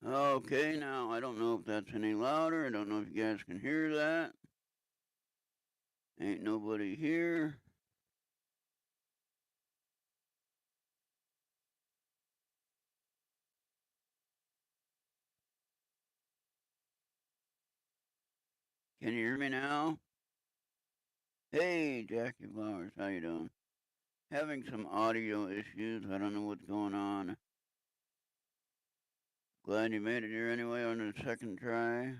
Okay, now I don't know if that's any louder. I don't know if you guys can hear that. Ain't nobody here. Can you hear me now? Hey, Jackie Flowers, how you doing? Having some audio issues. I don't know what's going on. Glad you made it here anyway on the second try.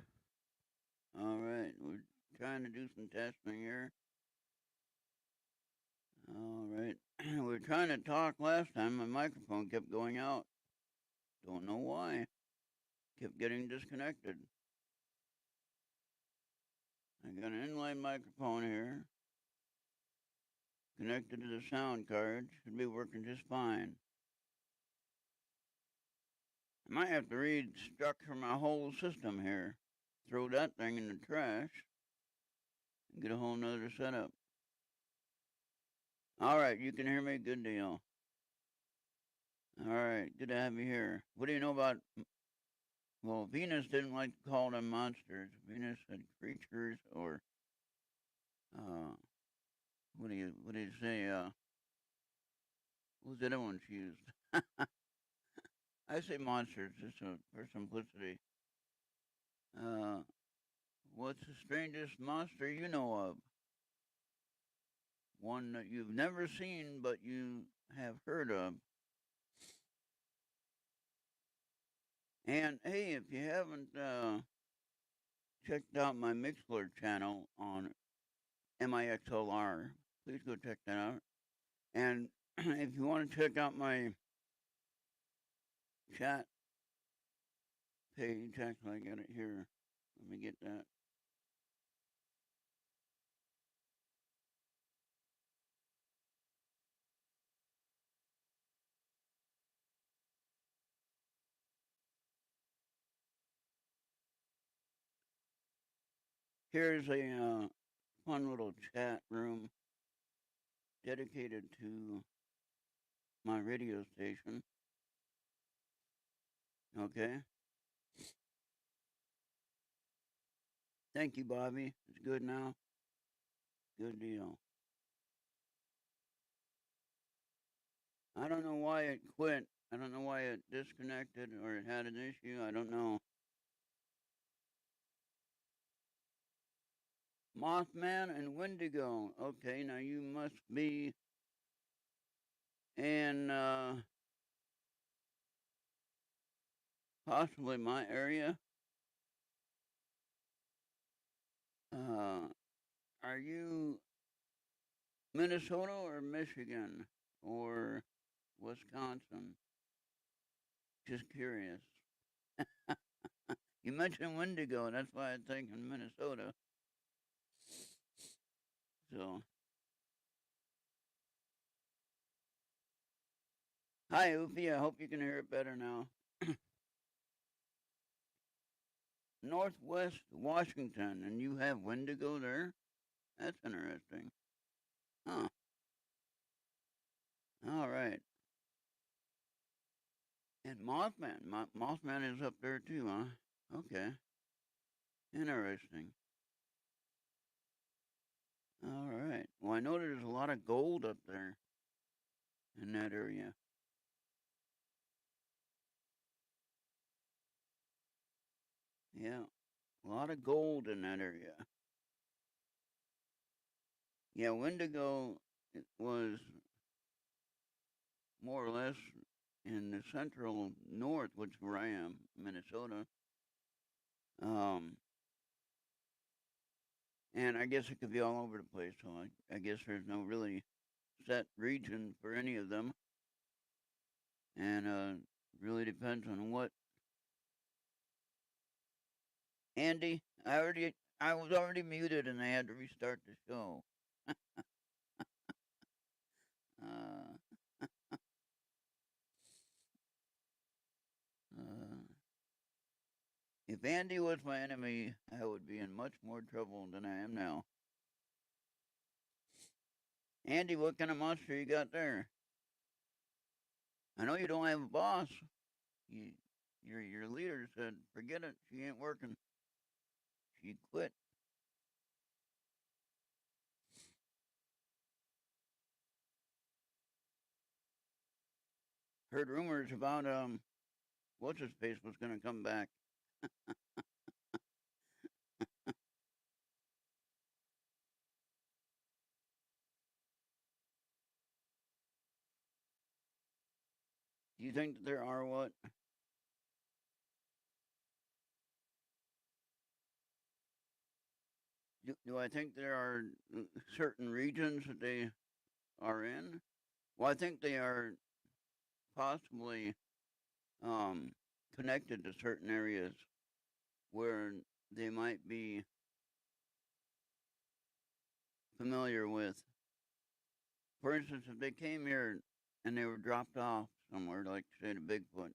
All right, we're trying to do some testing here. All right, we were trying to talk last time. My microphone kept going out. Don't know why. Kept getting disconnected. I got an inline microphone here connected to the sound card. Should be working just fine. I might have to restructure my whole system here. Throw that thing in the trash and get a whole nother setup. All right, you can hear me? Good deal. All right, good to have you here. What do you know about? Well, Venus didn't like to call them monsters. Venus said creatures, or uh, what do you say? What was the other one she used? I say monsters just for simplicity. Uh, what's the strangest monster you know of? One that you've never seen but you have heard of. And hey, if you haven't checked out my Mixlr channel on MIXLR, please go check that out. And if you want to check out my chat page, actually, I got it here. Let me get that. Here's a fun little chat room dedicated to my radio station. Okay. Thank you, Bobby. It's good now. Good deal. I don't know why it quit. I don't know why it disconnected or it had an issue. I don't know. Mothman and Wendigo. Okay, now you must be in possibly my area. Uh, are you Minnesota or Michigan or Wisconsin? Just curious. You mentioned Wendigo, that's why I'm thinking Minnesota. So, hi, Oofy. I hope you can hear it better now. Northwest Washington, and you have Wendigo there? That's interesting. Huh. All right. And Mothman. Mothman is up there too, huh? Okay. Interesting. All right. Well, I know there's a lot of gold up there in that area. Yeah. A lot of gold in that area. Yeah, Wendigo was more or less in the central north, which is where I am, Minnesota. Um, and I guess it could be all over the place. So I guess there's no really set region for any of them, and really depends on what. Andy, I was already muted, and I had to restart the show. Uh, uh, if Andy was my enemy, I would be in much more trouble than I am now. Andy, what kind of monster you got there? I know you don't have a boss. You Your leader said, forget it, she ain't working. She quit. Heard rumors about what's his face was gonna come back. Do you think that there are what? Do I think there are certain regions that they are in? Well, I think they are possibly um, connected to certain areas where they might be familiar with. For instance, if they came here and they were dropped off somewhere, like say to Bigfoot,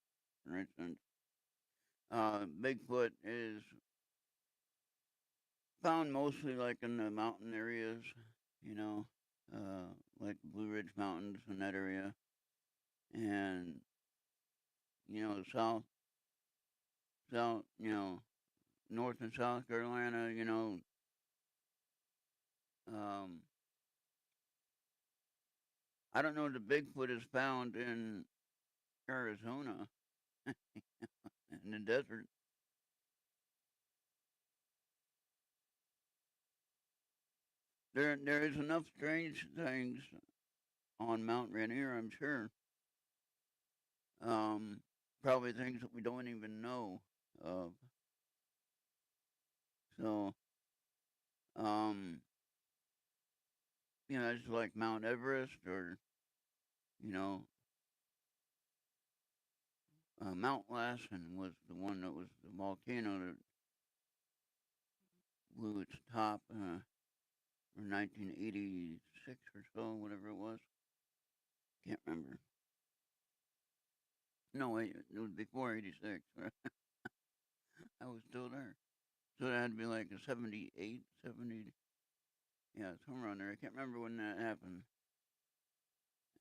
for instance, Bigfoot is found mostly like in the mountain areas, you know, like Blue Ridge Mountains in that area, and south, North and South Carolina, um, I don't know the Bigfoot is found in Arizona in the desert. There is enough strange things on Mount Rainier, I'm sure. Um, Probably things that we don't even know of. So, um, it's like Mount Everest or you know, Mount Lassen was the one that was the volcano that blew its top in 1986 or so, whatever it was. Can't remember. No, wait, it was before 86. I was still there. So that had to be like a 78, 70. Yeah, somewhere around there. I can't remember when that happened.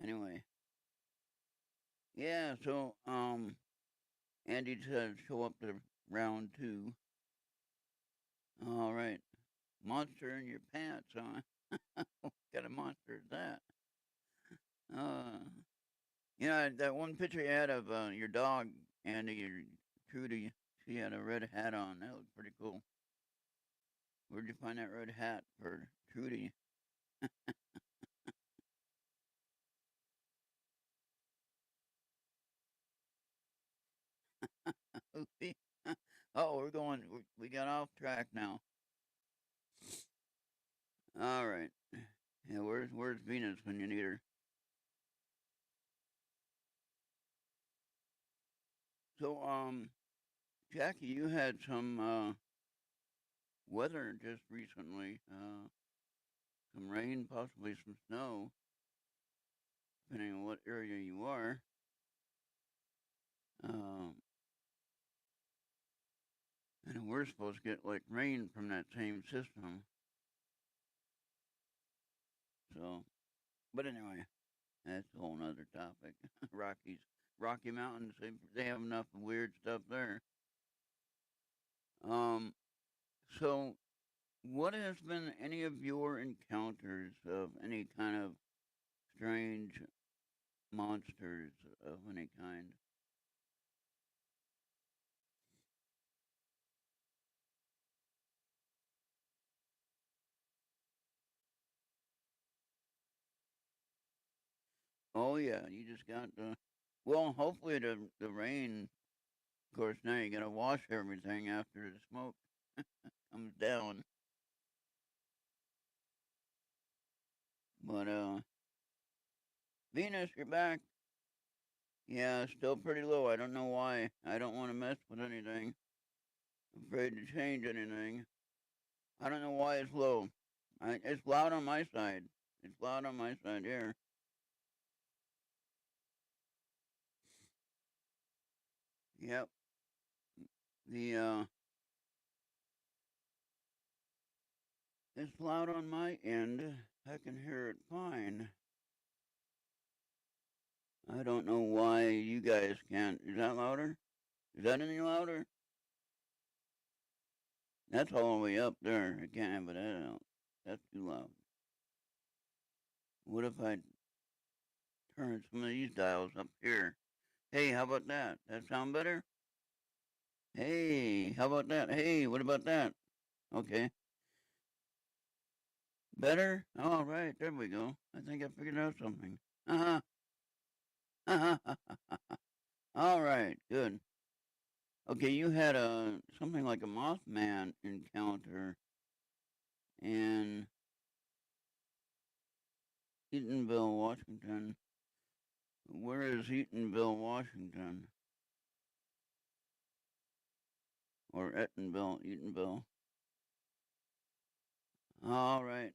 Anyway, yeah, so, Andy said show up to round two. All right. Monster in your pants, huh? What kind of monster is that? Uh, that one picture you had of your dog, Andy, your Trudy, she had a red hat on. That looked pretty cool. Where'd you find that red hat for Trudy? Oopsie. Oh, we got off track now. All right. Yeah, where's Venus when you need her? So, Jackie, you had some weather just recently. Some rain, possibly some snow, depending on what area you are. Um, and we're supposed to get like rain from that same system. So, but anyway, that's a whole nother topic. Rocky Mountains, they have enough weird stuff there. Um, so what has been any of your encounters of any kind of strange monsters of any kind? Oh yeah, you just got the. Well, hopefully the rain. Of course, now you gotta wash everything after the smoke comes down. But Venus, you're back. Yeah, still pretty low. I don't know why. I don't want to mess with anything. I'm afraid to change anything. I don't know why it's low. It's loud on my side. It's loud on my side here. Yep. The It's loud on my end. I can hear it fine. I don't know why you guys can't. Is that louder? Is that any louder? That's all the way up there. I can't have that out. That's too loud. What if I turn some of these dials up here? Hey, how about that? That sound better? Hey, how about that? Hey, what about that? Okay. Better? All right, there we go. I think I figured out something. Uh huh. All right, good. Okay, you had a something like a Mothman encounter in Eatonville, Washington. Where is Eatonville, Washington? Or Eatonville. All right.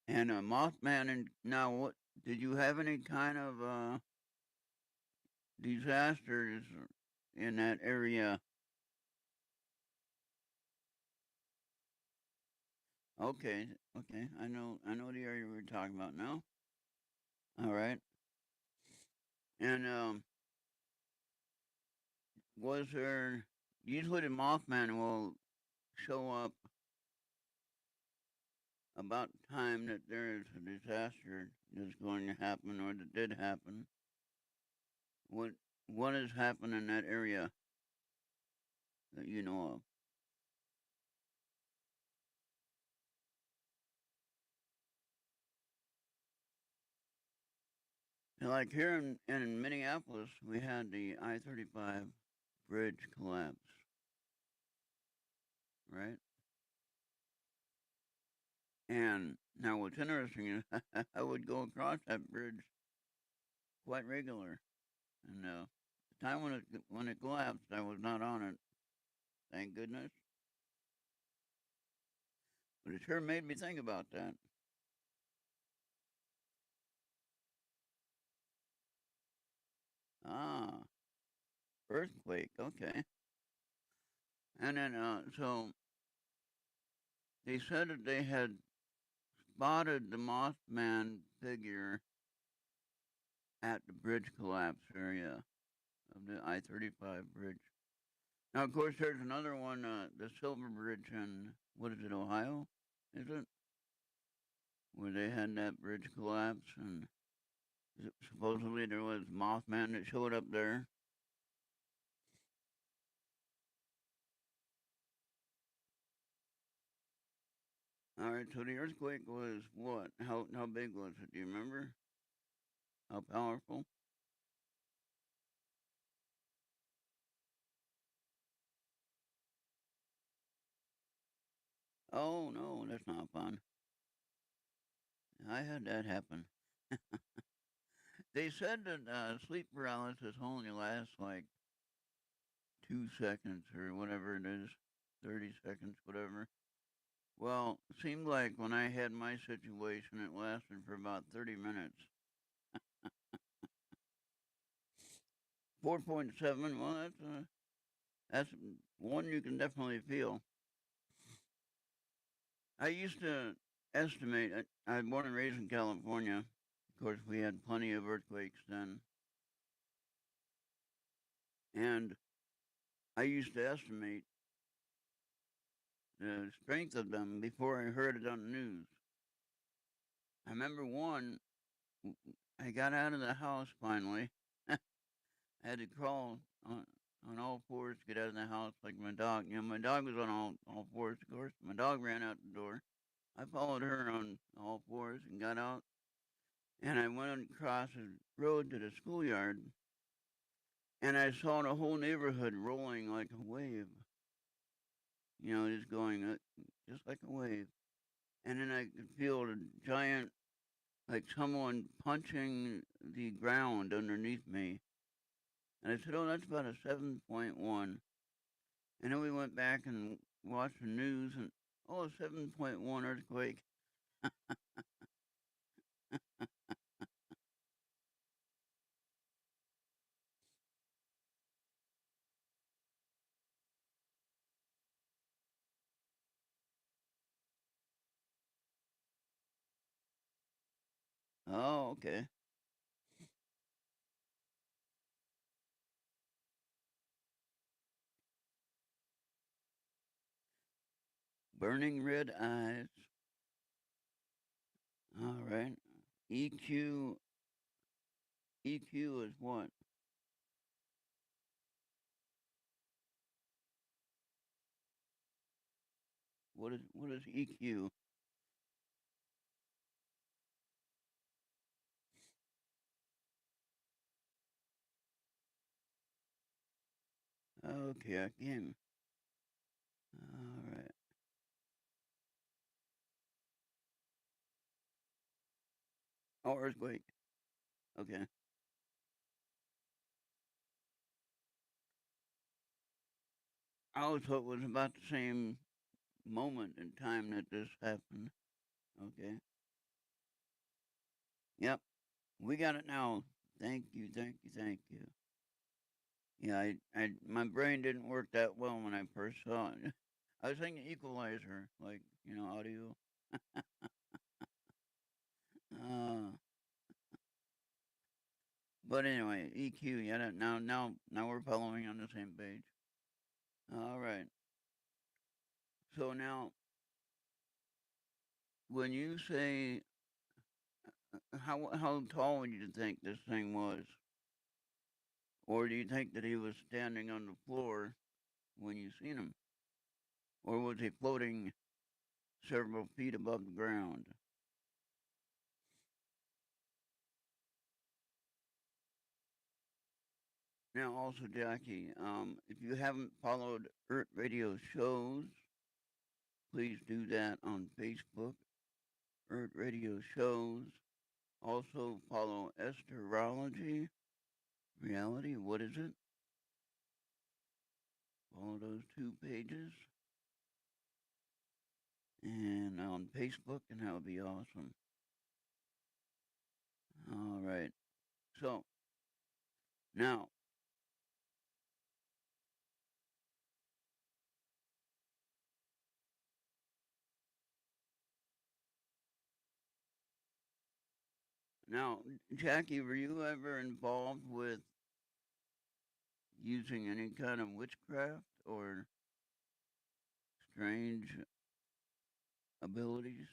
And a Mothman, and now what? Did you have any kind of disasters in that area? Okay, okay, I know the area we're talking about now. All right, and was there usually the Mothman will show up about the time that there is a disaster that's going to happen or that did happen? What what has happened in that area that you know of? And like here in Minneapolis, we had the I-35 bridge collapse, right? And now what's interesting is I would go across that bridge quite regular, and the time when it collapsed, I was not on it, thank goodness. But it sure made me think about that. Ah, earthquake. Okay. And then so they said that they had spotted the Mothman figure at the bridge collapse area of the I-35 bridge. Now, of course, there's another one, the Silver Bridge in, what is it, Ohio? Is it? Where they had that bridge collapse, and supposedly there was Mothman that showed up there. All right, so the earthquake was what? How big was it? Do you remember? How powerful? Oh no, that's not fun. I had that happen. They said that sleep paralysis only lasts like 2 seconds or whatever it is, 30 seconds, whatever. Well, it seemed like when I had my situation, it lasted for about 30 minutes. 4.7. Well, that's one you can definitely feel. I used to estimate. I was born and raised in California. Of course, we had plenty of earthquakes then, and I used to estimate the strength of them before I heard it on the news. I remember one. I got out of the house finally. I had to crawl on all fours to get out of the house like my dog. My dog was on all fours, of course. My dog ran out the door. I followed her on all fours and got out, and I went across the road to the schoolyard, and I saw the whole neighborhood rolling like a wave. Just going just like a wave. And then I could feel a giant, like someone punching the ground underneath me. And I said, "Oh, that's about a 7.1." And then we went back and watched the news, and oh, a 7.1 earthquake. Oh, okay. Burning red eyes. All right. EQ. EQ is what? What is EQ? Okay, I can. All right. Oh, earthquake. Okay. I always thought it was about the same moment in time that this happened. Okay. Yep. We got it now. Thank you. Thank you. Thank you. Yeah, my brain didn't work that well when I first saw it. I was thinking equalizer, like, audio. Uh, but anyway, EQ. Yeah, now we're following on the same page. All right. So now, when you say how tall would you think this thing was, or do you think that he was standing on the floor when you seen him, or was he floating several feet above the ground? Now, also, Jackie, if you haven't followed Errt Radio shows, please do that on Facebook. Errt Radio shows. Also, follow Astrology. Reality, what is it? Follow those two pages. And on Facebook, and that would be awesome. All right. So, now, now, Jackie, were you ever involved with using any kind of witchcraft or strange abilities?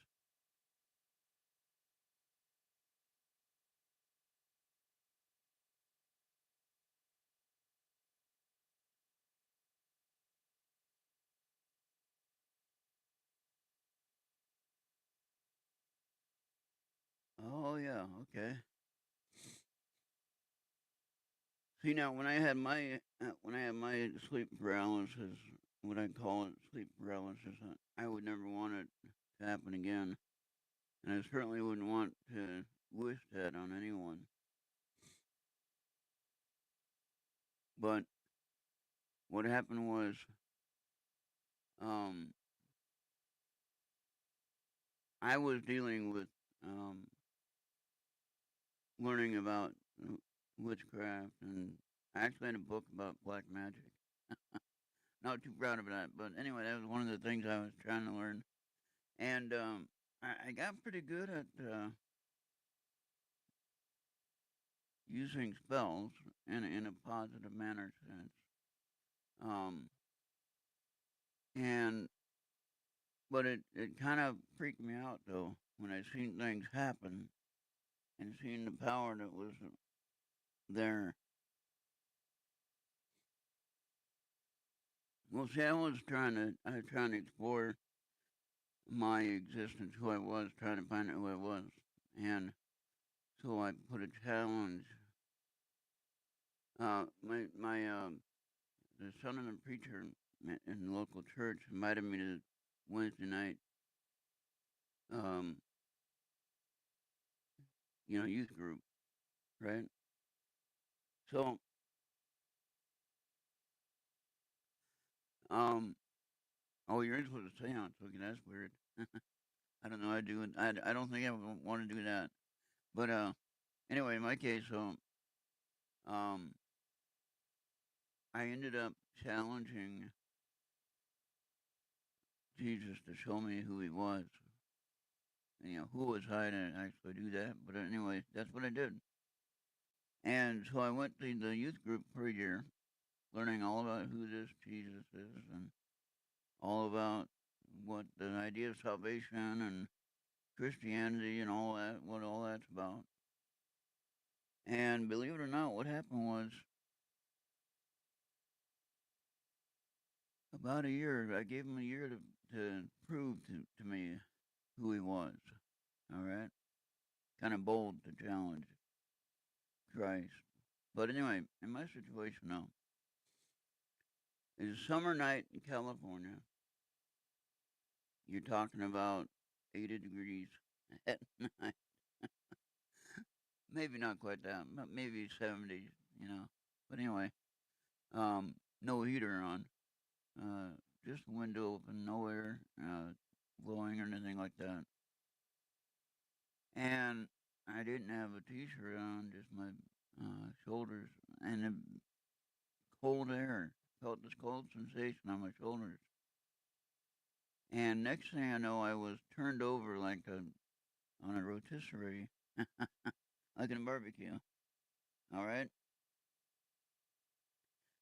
Oh yeah, okay. See now, when I had my sleep paralysis, what I call it, sleep paralysis, I would never want it to happen again, and I certainly wouldn't want to wish that on anyone. But what happened was, um, I was dealing with um, learning about witchcraft, and I actually had a book about black magic. Not too proud of that, but anyway, that was one of the things I was trying to learn, and I got pretty good at using spells in a positive manner sense. Um, and but it kind of freaked me out though when I seen things happen and seen the power that was there. Well, see, I was trying to explore my existence, who I was, trying to find out who I was, and so I put a challenge. My the son of the preacher in the local church invited me to Wednesday night, um, youth group, right? So, um, oh, you're supposed to seance. Okay, that's weird. I don't know. I do. I don't think I would want to do that. But anyway, in my case, um, I ended up challenging Jesus to show me who he was, Who was I to actually do that? But anyway, that's what I did. And so I went to the youth group for a year, learning all about who this Jesus is and all about what the idea of salvation and Christianity and all that, what all that's about. And believe it or not, what happened was about a year, I gave him a year to prove to me who he was. All right? Kind of bold to challenge Christ. But anyway, in my situation now, it's a summer night in California. You're talking about 80 degrees at night. Maybe not quite that, maybe 70, you know. But anyway, no heater on. Just the window open, no air blowing or anything like that. And I didn't have a t-shirt on, just my shoulders, and the cold air. Felt this cold sensation on my shoulders. And next thing I know, I was turned over like on a rotisserie, like in a barbecue. All right.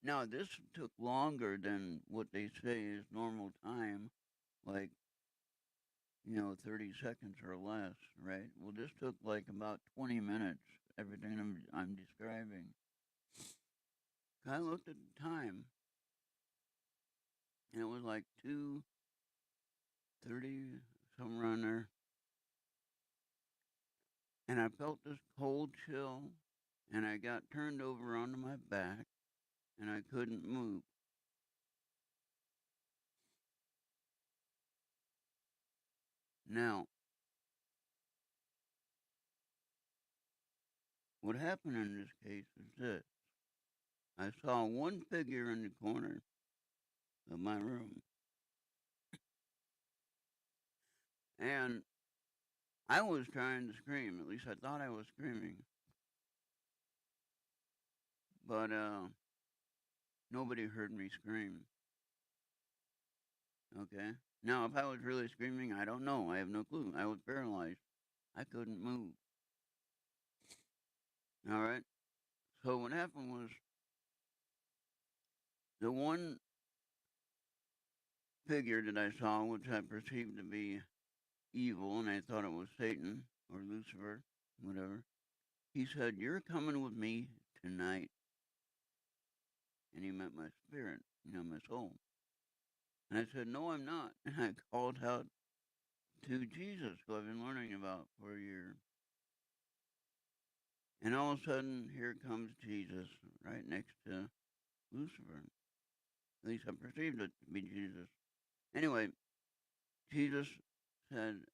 Now this took longer than what they say is normal time, like 30 seconds or less, right? Well, this took like about 20 minutes. Everything I'm describing. I looked at the time, and it was like 2:30, somewhere around there, and I felt this cold chill, and I got turned over onto my back, and I couldn't move. Now, what happened in this case is this: I saw one figure in the corner of my room, and I was trying to scream. At least I thought I was screaming, but nobody heard me scream. Okay. Now, if I was really screaming, I don't know. I have no clue. I was paralyzed. I couldn't move. All right. So what happened was the one figure that I saw, which I perceived to be evil, and I thought it was Satan or Lucifer, whatever. He said, "You're coming with me tonight," and he meant my spirit, my soul. And I said, "No, I'm not." And I called out to Jesus, who I've been learning about for a year. And all of a sudden, here comes Jesus right next to Lucifer. At least I perceived it to be Jesus. Anyway, Jesus said,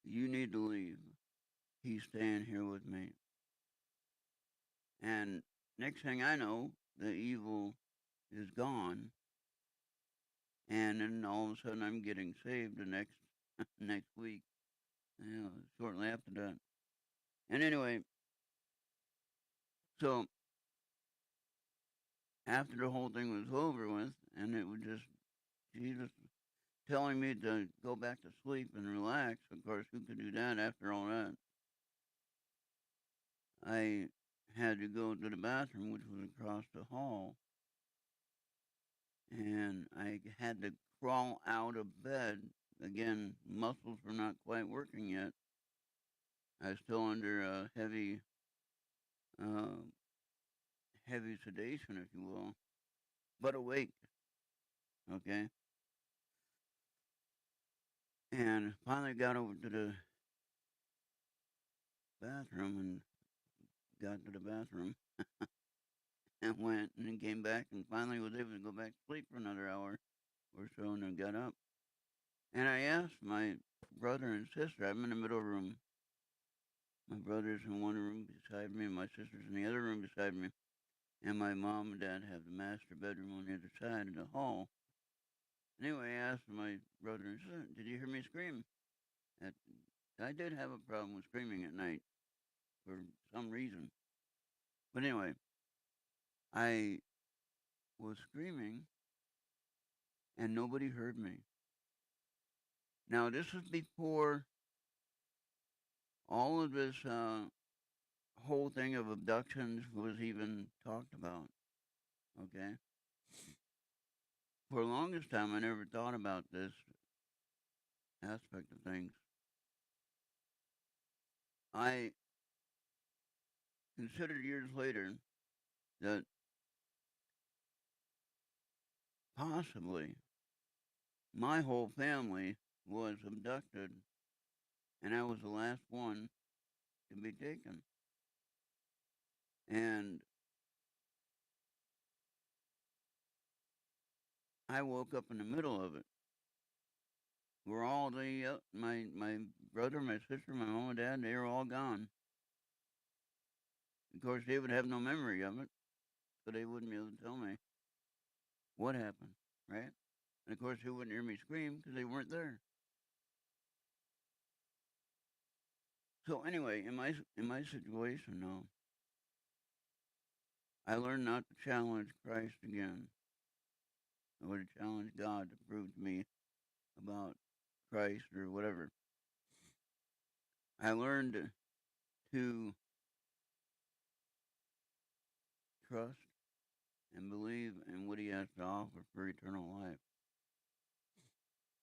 "You need to leave. He's staying here with me." And next thing I know, the evil is gone. And then all of a sudden, I'm getting saved the next next week, shortly after that. And anyway, so after the whole thing was over with, and it was just Jesus telling me to go back to sleep and relax. Of course, who could do that after all that? I had to go to the bathroom, which was across the hall, and I had to crawl out of bed. Again, muscles were not quite working yet. I was still under uh, heavy sedation, if you will, but awake. Okay, and finally got over to the bathroom and got to the bathroom and went and then came back and finally was able to go back to sleep for another hour or so and then got up. And I asked my brother and sister, I'm in the middle room. My brother's in one room beside me, and my sister's in the other room beside me. And my mom and dad have the master bedroom on the other side of the hall. Anyway, I asked my brother and sister, "Did you hear me scream?" At, I did have a problem with screaming at night for some reason. But anyway, I was screaming and nobody heard me. Now, this is before all of this whole thing of abductions was even talked about. Okay? For the longest time, I never thought about this aspect of things. I considered years later that possibly my whole family was abducted and I was the last one to be taken. And I woke up in the middle of it. We're all my brother, my sister, my mom and dad, they were all gone. Of course, they would have no memory of it, so they wouldn't be able to tell me what happened, right? And of course, they wouldn't hear me scream because they weren't there. So anyway, in my situation, though, I learned not to challenge Christ again, or to challenge God to prove to me about Christ or whatever. I learned to trust and believe in what He has to offer for eternal life.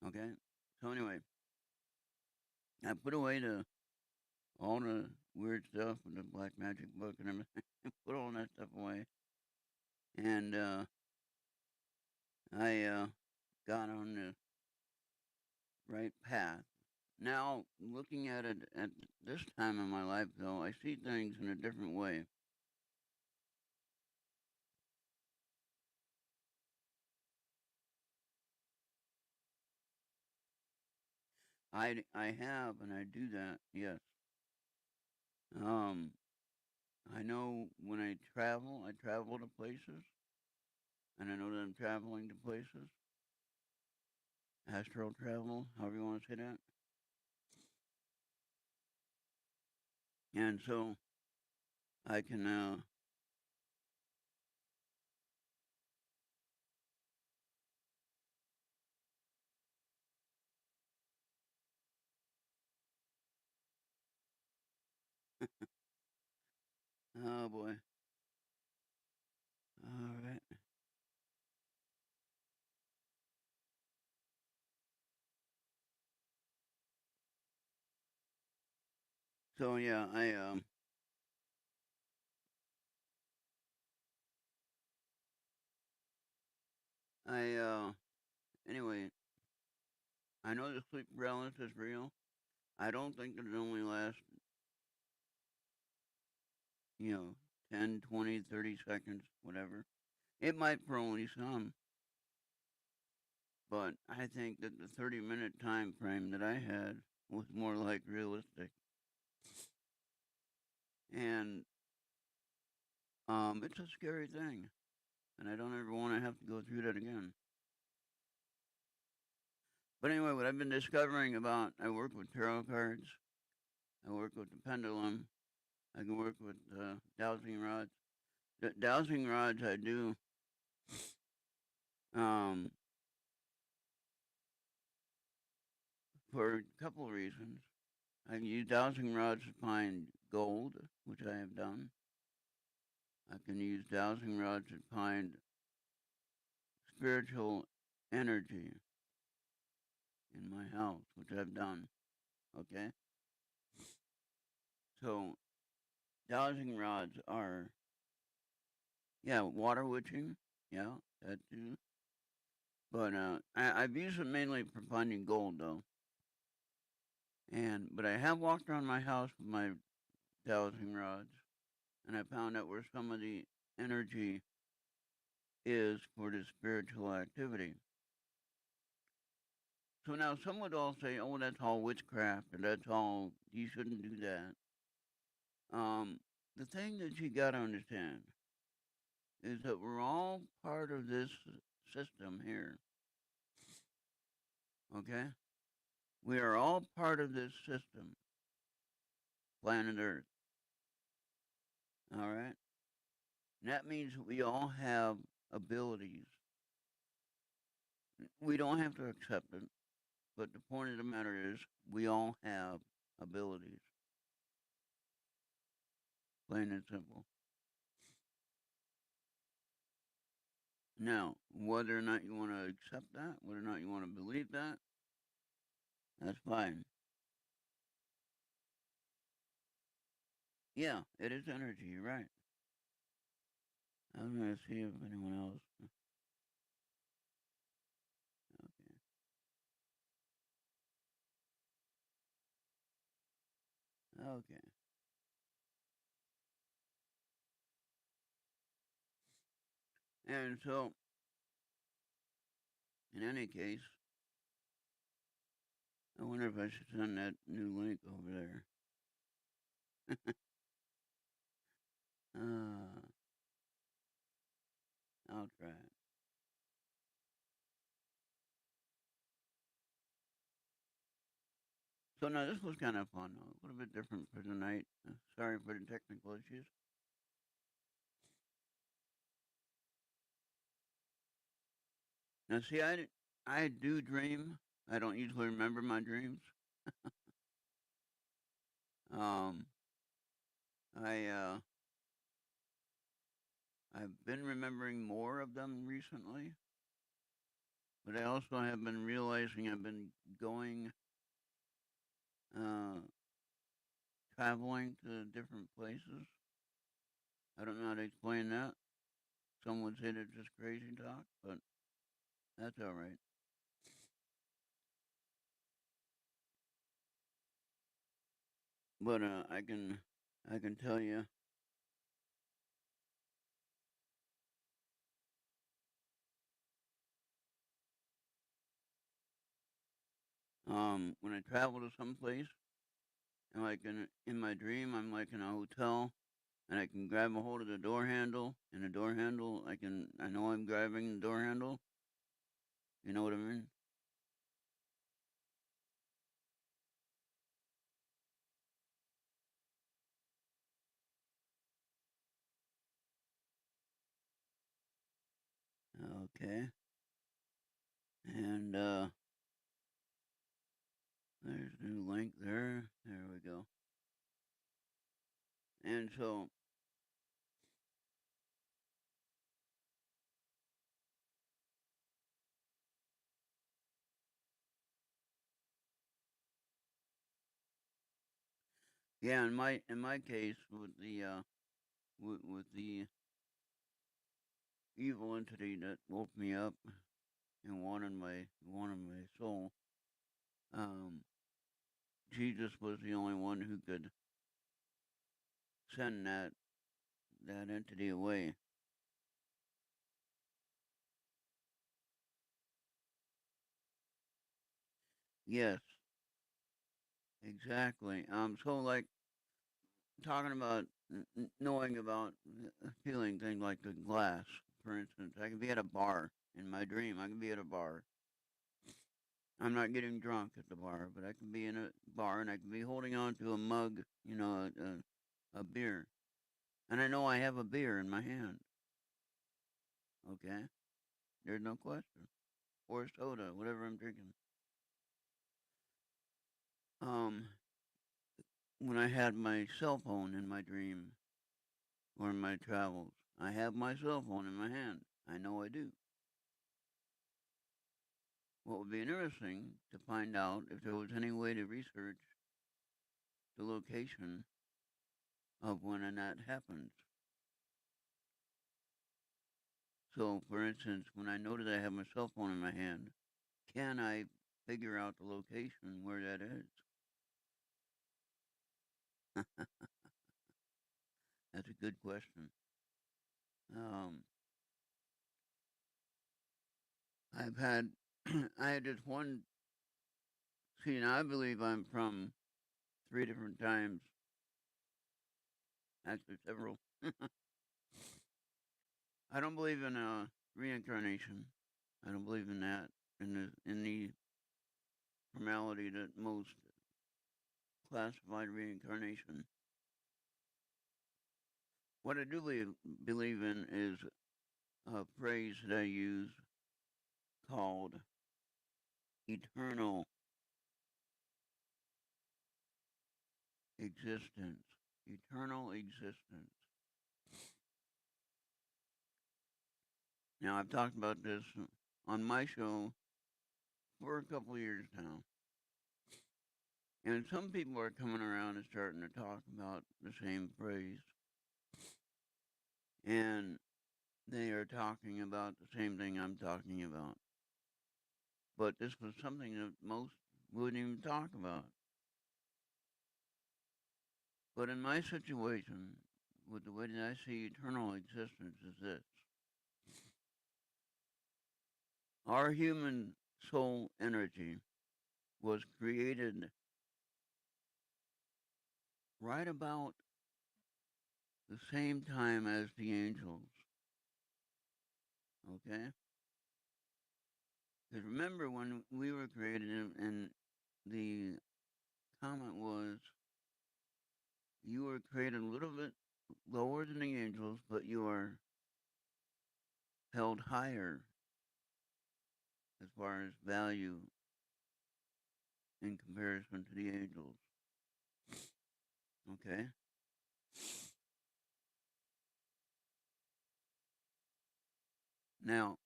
Okay. So anyway, I put away all the weird stuff with the black magic book and everything. Put all that stuff away, and I got on the right path. Now, looking at it at this time in my life, though, I see things in a different way. I have, and I do that. Yes. Um, I know when I travel to places, and I know that I'm traveling to places. Astral travel, however you want to say that. And so I can oh boy. All right. So yeah, I anyway, I know the sleep paralysis is real. I don't think that it only lasts, you know, 10, 20, 30 seconds, whatever. It might for only some, but I think that the 30-minute time frame that I had was more like realistic. And it's a scary thing, and I don't ever want to have to go through that again. But anyway, what I've been discovering about, I work with tarot cards, I work with the pendulum, I can work with dowsing rods. The dowsing rods I do um, for a couple of reasons. I can use dowsing rods to find gold, which I have done. I can use dowsing rods to find spiritual energy in my house, which I've done. Okay? So, dowsing rods are, yeah, water witching. Yeah, that too. But I've used them mainly for finding gold, though. But I have walked around my house with my dowsing rods, and I found out where some of the energy is for the spiritual activity. So now some would all say, "Oh, that's all witchcraft, or that's all you shouldn't do that." The thing that you got to understand is that we're all part of this system here. Okay, we are all part of this system, planet Earth. All right, and that means that we all have abilities. We don't have to accept it, But the point of the matter is, we all have abilities, plain and simple. Now, whether or not you want to accept that, whether or not you want to believe that, that's fine. Yeah, it is energy. You're right. I was gonna see if anyone else. Okay. Okay. And so, in any case, I wonder if I should send that new link over there. uh, I'll try it. So now this was kind of fun, though. A little bit different for tonight. Sorry for the technical issues. Now, see, I do dream. I don't usually remember my dreams. Um, I I've been remembering more of them recently, but I also have been realizing I've been going uh traveling to different places. I don't know how to explain that. Some would say that's just crazy talk, but that's all right. But I can tell you, when I travel to some place, and like in my dream, I'm like in a hotel, and I can grab a hold of the door handle, and the door handle, I know I'm grabbing the door handle. You know what I mean? Okay. And there's a new link there. There we go. And so, yeah, in my case with the evil entity that woke me up and wanted my soul, um, Jesus was the only one who could send that entity away. Yes, exactly. So like talking about knowing about feeling things like the glass, for instance. I can be at a bar in my dream. I can be at a bar. I'm not getting drunk at the bar, but I can be in a bar and I can be holding on to a mug, a beer, and I know I have a beer in my hand. Okay, there's no question, or soda, whatever I'm drinking. Um, when I had my cell phone in my dream or in my travels, I have my cell phone in my hand. I know I do. What would be interesting to find out if there was any way to research the location of when and that happens. So, for instance, when I know that I have my cell phone in my hand, can I figure out the location where that is? That's a good question. Um, I've had, I had just one. See, now I believe I'm from three different times, actually several. I don't believe in reincarnation. I don't believe in that. In the formality that most classified reincarnation. What I do believe in is a phrase that I use called eternal. existence, eternal existence. Now, I've talked about this on my show for a couple of years now. And some people are coming around and starting to talk about the same phrase. And they are talking about the same thing I'm talking about. But this was something that most wouldn't even talk about. But in my situation, with the way that I see eternal existence is this. Our human soul energy was created right about the same time as the angels. Okay? Because remember when we were created and the comment was you were created a little bit lower than the angels, but you are held higher as far as value in comparison to the angels. Okay? Now,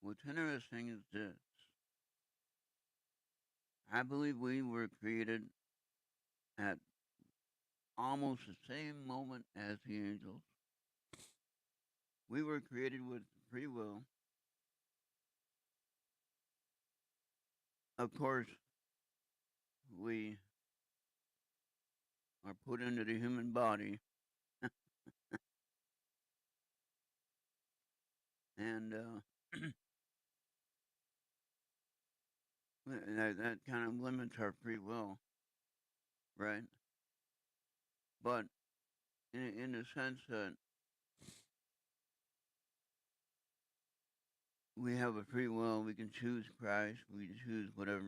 what's interesting is this. I believe we were created at almost the same moment as the angels. We were created with free will. Of course, we are put into the human body, and that kind of limits our free will, right? But in the sense that we have a free will, we can choose Christ, we can choose whatever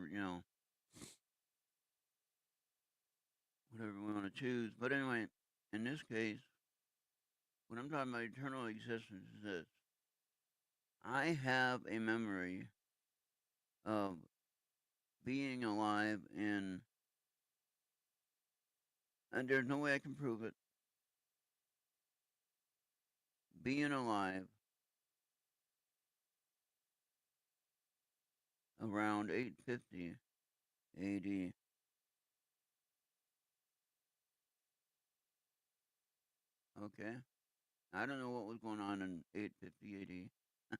we want to choose. But anyway, in this case, when I'm talking about eternal existence is this. I have a memory of being alive and there's no way I can prove it, being alive around 850 AD. Okay? I don't know what was going on in 850 AD,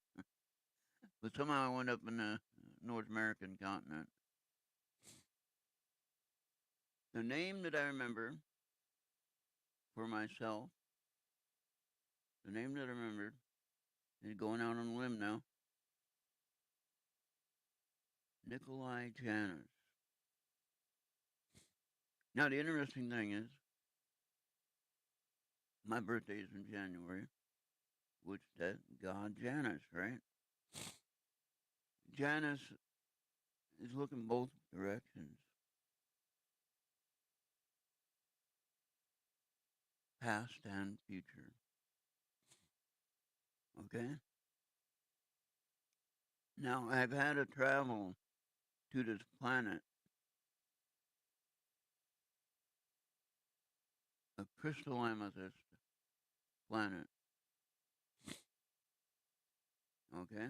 but somehow I wound up in the North American continent. The name that I remember for myself, the name that I remembered, is going out on a limb now, Nikolai Janus. Now, the interesting thing is, my birthday is in January, which that God Janus, right? Janus is looking both directions, past and future. Okay? Now, I've had to travel to this planet, a crystal amethyst planet. Okay?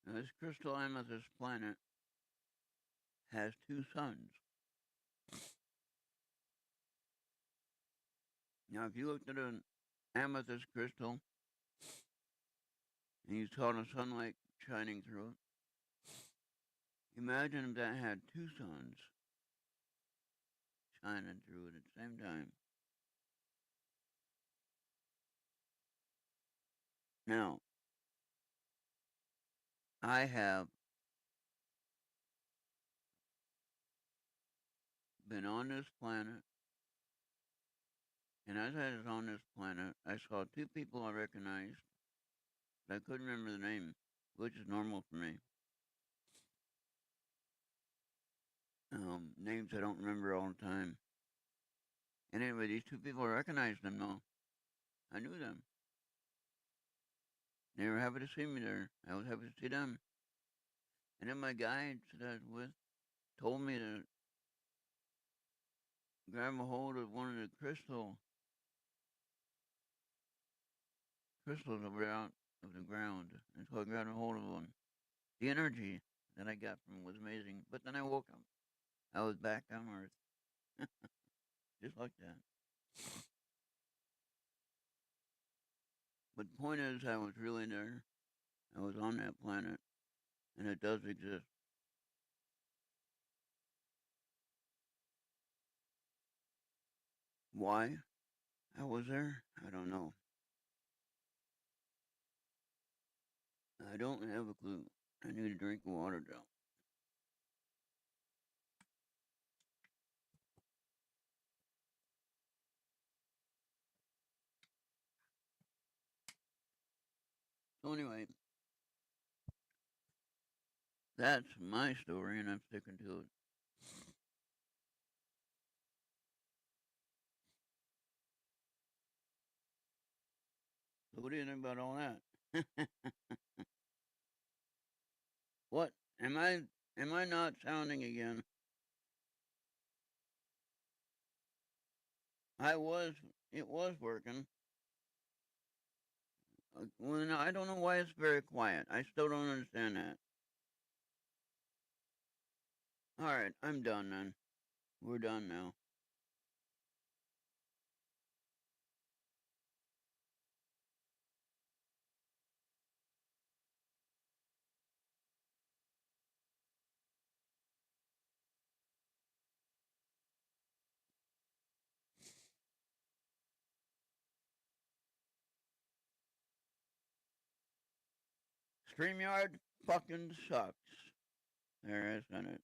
Now, this crystal amethyst planet has two suns. Now, if you looked at an amethyst crystal and you saw the sunlight shining through it, imagine if that had two suns shining through it at the same time. Now, I have been on this planet, and as I was on this planet, I saw two people I recognized, but I couldn't remember the name, which is normal for me. Names I don't remember all the time. And anyway, these two people, I recognized them though. I knew them. They were happy to see me there. I was happy to see them. And then my guide that I was with told me to grab a hold of one of the crystals over out of the ground. And so I grabbed a hold of one. The energy that I got from it was amazing. But then I woke up. I was back on Earth, just like that. But the point is, I was really there. I was on that planet, and it does exist. Why I was there, I don't know. I don't have a clue. I need a drink of water, though. So anyway, that's my story, and I'm sticking to it. So what do you think about all that? What am I not sounding again? I was. It was working. Well, no, I don't know why it's very quiet. I still don't understand that. All right, I'm done then. We're done now. StreamYard fucking sucks. There, I said it.